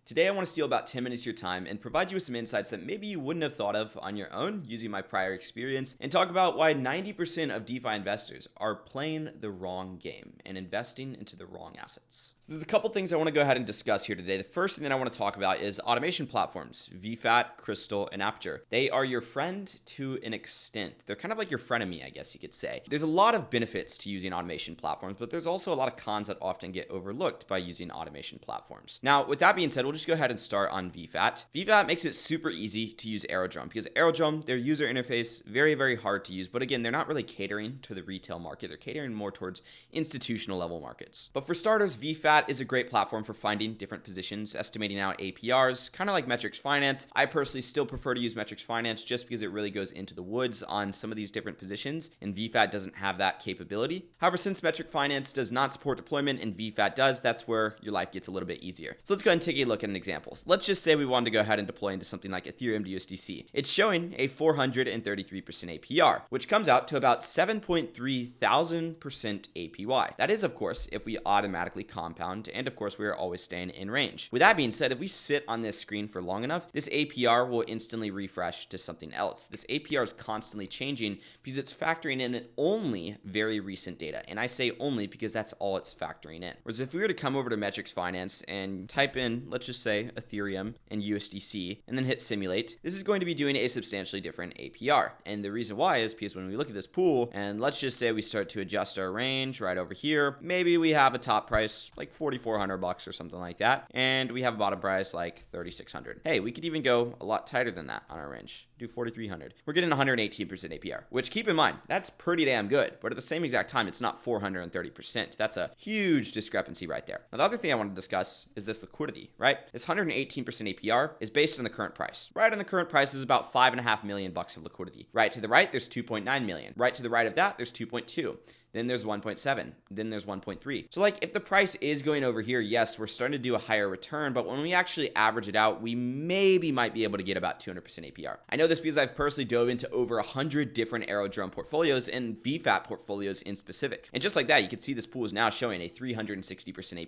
Today I want to steal about 10 minutes of your time and provide you with some insights that maybe you wouldn't have thought of on your own using my prior experience, and talk about why 90% of DeFi investors are playing the wrong game and investing into the wrong assets. So there's a couple things I want to go ahead and discuss here today. The first thing that I want to talk about is automation platforms, VFAT, Crystal, and Aperture. They are your friend to an extent. They're kind of like your frenemy, I guess you could say. There's a lot of benefits to using automation platforms, but there's also a lot of cons that often get overlooked by using automation platforms. Now, with that being said, we'll just go ahead and start on VFAT. VFAT makes it super easy to use Aerodrome because Aerodrome, their user interface, very hard to use. But again, they're not really catering to the retail market. They're catering more towards institutional level markets. But for starters, VFAT is a great platform for finding different positions, estimating out APRs, kind of like Metrics Finance. I personally still prefer to use Metrics Finance just because it really goes into the woods on some of these different positions, and VFAT doesn't have that capability. However, since Metrics Finance does not support deployment and VFAT does, that's where your life gets a little bit easier. So let's go ahead and take a look at an example. Let's just say we wanted to go ahead and deploy into something like Ethereum to USDC. It's showing a 433% APR, which comes out to about 7.3 thousand percent APY. That is, of course, if we automatically compound, and of course, we are always staying in range. With that being said, if we sit on this screen for long enough, this APR will instantly refresh to something else. This APR is constantly changing because it's factoring in only very recent data. And I say only because that's all it's factoring in. Whereas if we were to come over to Metrics Finance and type in, let's just say Ethereum and USDC, and then hit simulate, this is going to be doing a substantially different APR. And the reason why is because when we look at this pool, and let's just say we start to adjust our range right over here, maybe we have a top price like $4,400 or something like that, and we have a bottom price like 3,600. Hey, we could even go a lot tighter than that on our range. Do 4,300. We're getting 118% APR, which, keep in mind, that's pretty damn good. But at the same exact time, it's not 430%. That's a huge discrepancy right there. Now, the other thing I want to discuss is this liquidity, right? This 118% APR is based on the current price. Right on the current price is about $5.5 million of liquidity. Right to the right, there's 2.9 million. Right to the right of that, there's 2.2. Then there's 1.7, then there's 1.3. So like if the price is going over here, yes, we're starting to do a higher return, but when we actually average it out, we might be able to get about 200% APR. I know this because I've personally dove into over 100 different Aerodrome portfolios and VFAT portfolios in specific. And just like that, you can see this pool is now showing a 360%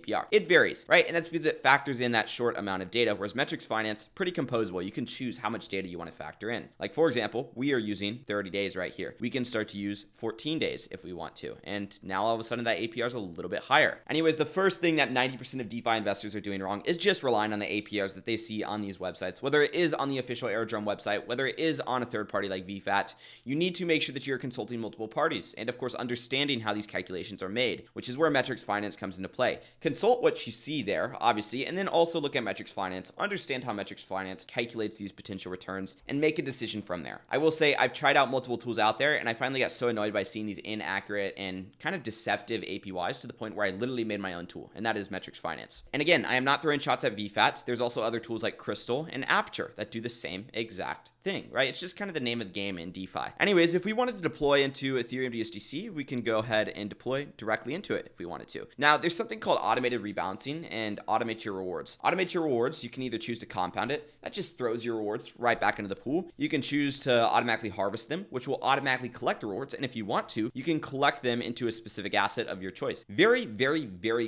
APR. It varies, right? And that's because it factors in that short amount of data, whereas Metrics Finance, pretty composable. You can choose how much data you want to factor in. Like for example, we are using 30 days right here. We can start to use 14 days if we want to. And now all of a sudden that APR is a little bit higher. Anyways, the first thing that 90% of DeFi investors are doing wrong is just relying on the APRs that they see on these websites, whether it is on the official Aerodrome website, whether it is on a third party like VFAT. You need to make sure that you're consulting multiple parties and of course understanding how these calculations are made, which is where Metrics Finance comes into play. Consult what you see there, obviously, and then also look at Metrics Finance, understand how Metrics Finance calculates these potential returns, and make a decision from there. I will say I've tried out multiple tools out there, and I finally got so annoyed by seeing these inaccurate and kind of deceptive APYs to the point where I literally made my own tool, and that is Metrics Finance. And again, I am not throwing shots at VFAT. There's also other tools like Crystal and Aperture that do the same exact thing, right? It's just kind of the name of the game in DeFi. Anyways, if we wanted to deploy into Ethereum to USDC, we can go ahead and deploy directly into it if we wanted to. Now, there's something called automated rebalancing and automate your rewards. Automate your rewards, you can either choose to compound it. That just throws your rewards right back into the pool. You can choose to automatically harvest them, which will automatically collect the rewards. And if you want to, you can collect them into a specific asset of your choice. Very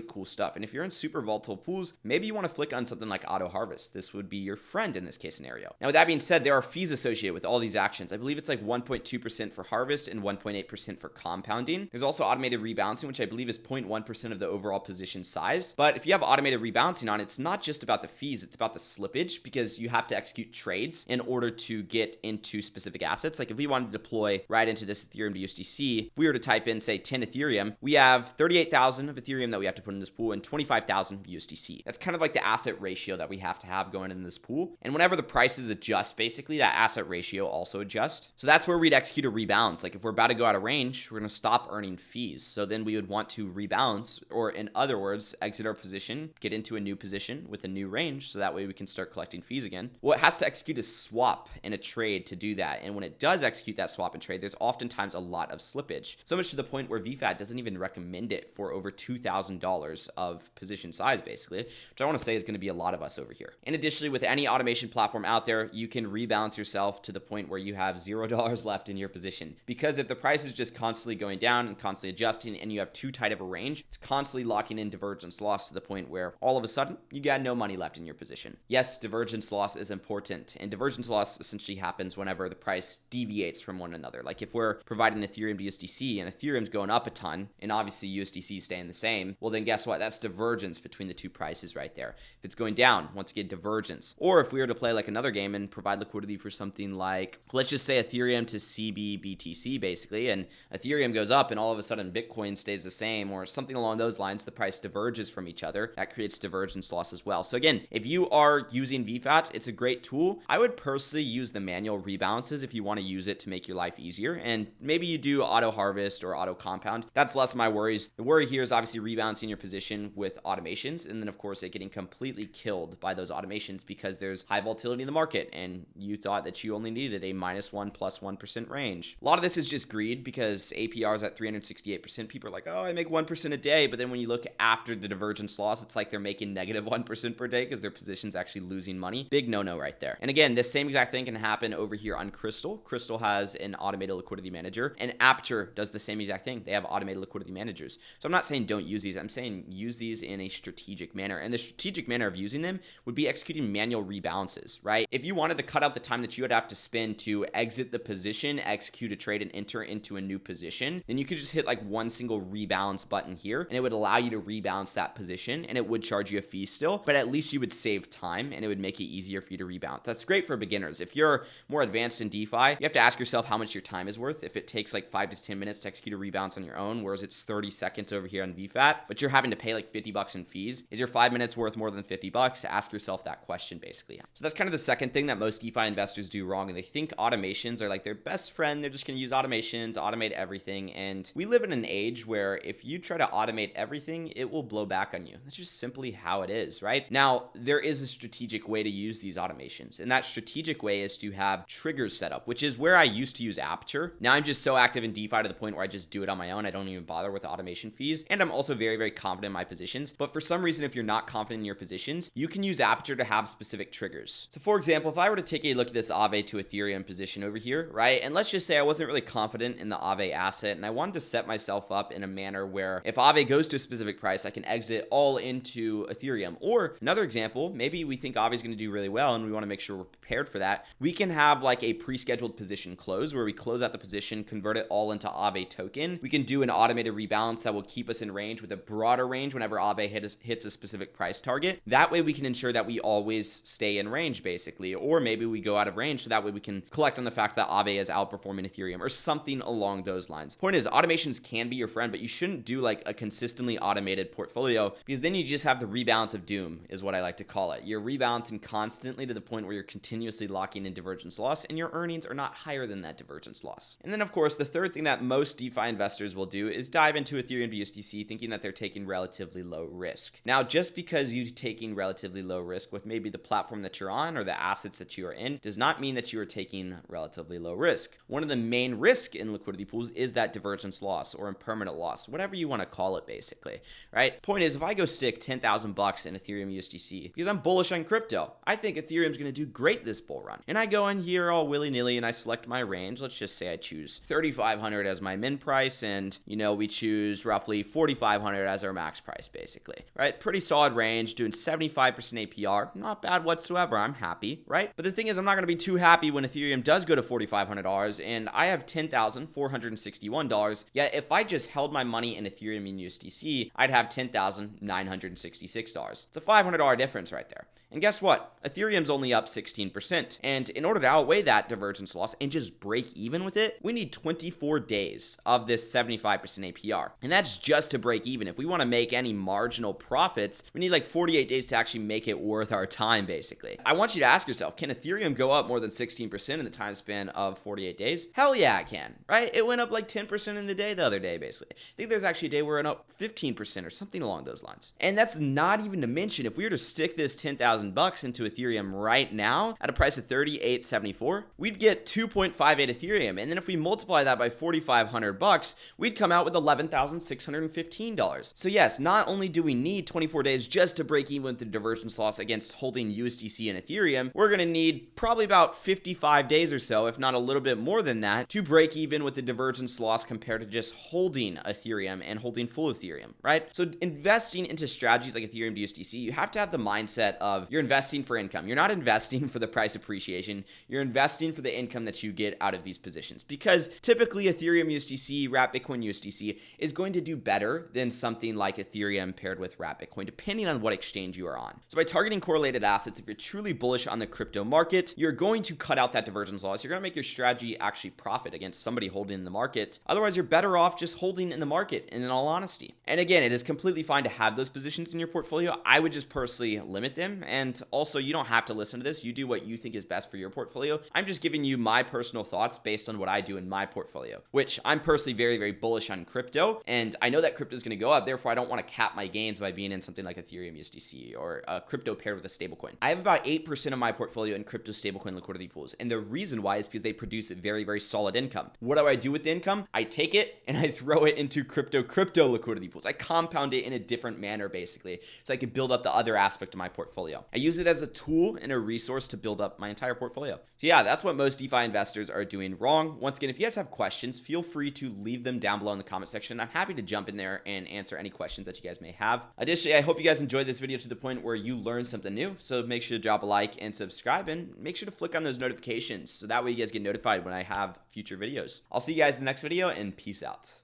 cool stuff. And if you're in super volatile pools, maybe you want to flick on something like auto harvest. This would be your friend in this case scenario. Now, with that being said, there are fees associated with all these actions. I believe it's like 1.2% for harvest and 1.8% for compounding. There's also automated rebalancing, which I believe is 0.1% of the overall position size. But if you have automated rebalancing on, it's not just about the fees, it's about the slippage, because you have to execute trades in order to get into specific assets. Like if we wanted to deploy right into this Ethereum to USDC, if we were to type in, say, 10 Ethereum, we have 38,000 of Ethereum that we have to put in this pool and 25,000 of USDC. That's kind of like the asset ratio that we have to have going in this pool. And whenever the prices adjust, basically that asset ratio also adjusts. So that's where we'd execute a rebalance. Like if we're about to go out of range, we're going to stop earning fees. So then we would want to rebalance, or in other words, exit our position, get into a new position with a new range. So that way we can start collecting fees again. Well, it has to execute a swap and a trade to do that. And when it does execute that swap and trade, there's oftentimes a lot of slippage. So much to the point point where VFAT doesn't even recommend it for over $2,000 of position size, basically, which I want to say is going to be a lot of us over here. And additionally, with any automation platform out there, you can rebalance yourself to the point where you have $0 left in your position. Because if the price is just constantly going down and constantly adjusting and you have too tight of a range, it's constantly locking in divergence loss to the point where all of a sudden you got no money left in your position. Yes, divergence loss is important, and divergence loss essentially happens whenever the price deviates from one another. Like if we're providing Ethereum to USDC and Ethereum's going up a ton and obviously USDC is staying the same, well then guess what? That's divergence between the two prices right there. If it's going down, once again, divergence. Or if we were to play like another game and provide liquidity for something like, let's just say Ethereum to CBBTC basically, and Ethereum goes up and all of a sudden Bitcoin stays the same or something along those lines, the price diverges from each other, that creates divergence loss as well. So again, if you are using VFAT, it's a great tool. I would personally use the manual rebalances if you want to use it to make your life easier, and maybe you do auto harvest or auto compound. That's less of my worries. The worry here is obviously rebalancing your position with automations, and then of course it getting completely killed by those automations because there's high volatility in the market and you thought that you only needed a -1 +1% range. A lot of this is just greed because APR is at 368%. People are like, oh, I make 1% a day, but then when you look after the divergence loss, it's like they're making -1% per day because their position's actually losing money. Big no-no right there. And again, this same exact thing can happen over here on Crystal. Crystal has an automated liquidity manager, and Aperture does the same exact thing. They have automated liquidity managers. So I'm not saying don't use these. I'm saying use these in a strategic manner. And the strategic manner of using them would be executing manual rebalances, right? If you wanted to cut out the time that you would have to spend to exit the position, execute a trade, and enter into a new position, then you could just hit like one single rebalance button here, and it would allow you to rebalance that position, and it would charge you a fee still, but at least you would save time, and it would make it easier for you to rebalance. That's great for beginners. If you're more advanced in DeFi, you have to ask yourself how much your time is worth. If it takes like 5 to 10 minutes to execute a rebalance on your own, whereas it's 30 seconds over here on VFAT, but you're having to pay like $50 in fees, is your 5 minutes worth more than $50? Ask yourself that question basically. So that's kind of the second thing that most DeFi investors do wrong, and they think automations are like their best friend. They're just going to use automations, automate everything, and we live in an age where if you try to automate everything, it will blow back on you. That's just simply how it is, right? Now, there is a strategic way to use these automations, and that strategic way is to have triggers set up, which is where I used to use Aperture. Now I'm just so active in DeFi to the point where I just do it on my own. I don't even bother with the automation fees, and I'm also very, very confident in my positions. But for some reason, if you're not confident in your positions, you can use Aperture to have specific triggers. So for example, if I were to take a look at this Aave to Ethereum position over here, right? And let's just say I wasn't really confident in the Aave asset, and I wanted to set myself up in a manner where if Aave goes to a specific price, I can exit all into Ethereum. Or another example, maybe we think Aave is going to do really well and we want to make sure we're prepared for that. We can have like a pre-scheduled position close where we close out the position, convert it all into Aave token. We can do an automated rebalance that will keep us in range with a broader range whenever Aave hits a specific price target. That way we can ensure that we always stay in range basically, or maybe we go out of range so that way we can collect on the fact that Aave is outperforming Ethereum or something along those lines. Point is, automations can be your friend, but you shouldn't do like a consistently automated portfolio because then you just have the rebalance of doom is what I like to call it. You're rebalancing constantly to the point where you're continuously locking in divergence loss and your earnings are not higher than that divergence loss. And then of course, the third thing that most DeFi investors will do is dive into Ethereum USDC thinking that they're taking relatively low risk. Now, just because you're taking relatively low risk with maybe the platform that you're on or the assets that you are in does not mean that you are taking relatively low risk. One of the main risks in liquidity pools is that divergence loss or impermanent loss, whatever you want to call it basically, right? Point is, if I go stick 10,000 bucks in Ethereum USDC because I'm bullish on crypto, I think Ethereum's going to do great this bull run. And I go in here all willy-nilly and I select my range. Let's just say I choose 3,500 as my min price and, you know, we choose roughly 4,500 as our max price basically, right? Pretty solid range, doing 75% APR. Not bad whatsoever. I'm happy, right? But the thing is, I'm not going to be too happy when Ethereum does go to $4,500 and I have $10,461. Yet if I just held my money in Ethereum and USDC, I'd have $10,966. It's a $500 difference right there. And guess what? Ethereum's only up 16%. And in order to outweigh that divergence loss and just break even with it, we need 24 days of this 75% APR. And that's just to break even. If we want to make any marginal profits, we need like 48 days to actually make it worth our time, basically. I want you to ask yourself, can Ethereum go up more than 16% in the time span of 48 days? Hell yeah, it can, right? It went up like 10% in the day the other day, basically. I think there's actually a day where it went up 15% or something along those lines. And that's not even to mention, if we were to stick this 10,000 $100,000 bucks into Ethereum right now at a price of 38.74, we'd get 2.58 Ethereum. And then if we multiply that by 4,500 bucks, we'd come out with $11,615. So yes, not only do we need 24 days just to break even with the divergence loss against holding USDC and Ethereum, we're going to need probably about 55 days or so, if not a little bit more than that, to break even with the divergence loss compared to just holding Ethereum and holding full Ethereum, right? So investing into strategies like Ethereum to USDC, you have to have the mindset of you're investing for income. You're not investing for the price appreciation. You're investing for the income that you get out of these positions, because typically Ethereum USDC, wrapped Bitcoin USDC is going to do better than something like Ethereum paired with wrapped Bitcoin, depending on what exchange you are on. So by targeting correlated assets, if you're truly bullish on the crypto market, you're going to cut out that divergence loss. You're going to make your strategy actually profit against somebody holding in the market. Otherwise, you're better off just holding in the market, in all honesty. And again, it is completely fine to have those positions in your portfolio. I would just personally limit them. And also, you don't have to listen to this. You do what you think is best for your portfolio. I'm just giving you my personal thoughts based on what I do in my portfolio, which I'm personally very, very bullish on crypto. And I know that crypto is going to go up. Therefore, I don't want to cap my gains by being in something like Ethereum USDC or a crypto paired with a stablecoin. I have about 8% of my portfolio in crypto stablecoin liquidity pools. And the reason why is because they produce very, very solid income. What do I do with the income? I take it and I throw it into crypto liquidity pools. I compound it in a different manner, basically, so I can build up the other aspect of my portfolio. I use it as a tool and a resource to build up my entire portfolio. So yeah, that's what most DeFi investors are doing wrong. Once again, if you guys have questions, feel free to leave them down below in the comment section. I'm happy to jump in there and answer any questions that you guys may have. Additionally, I hope you guys enjoyed this video to the point where you learned something new. So make sure to drop a like and subscribe, and make sure to flick on those notifications so that way you guys get notified when I have future videos. I'll see you guys in the next video, and peace out.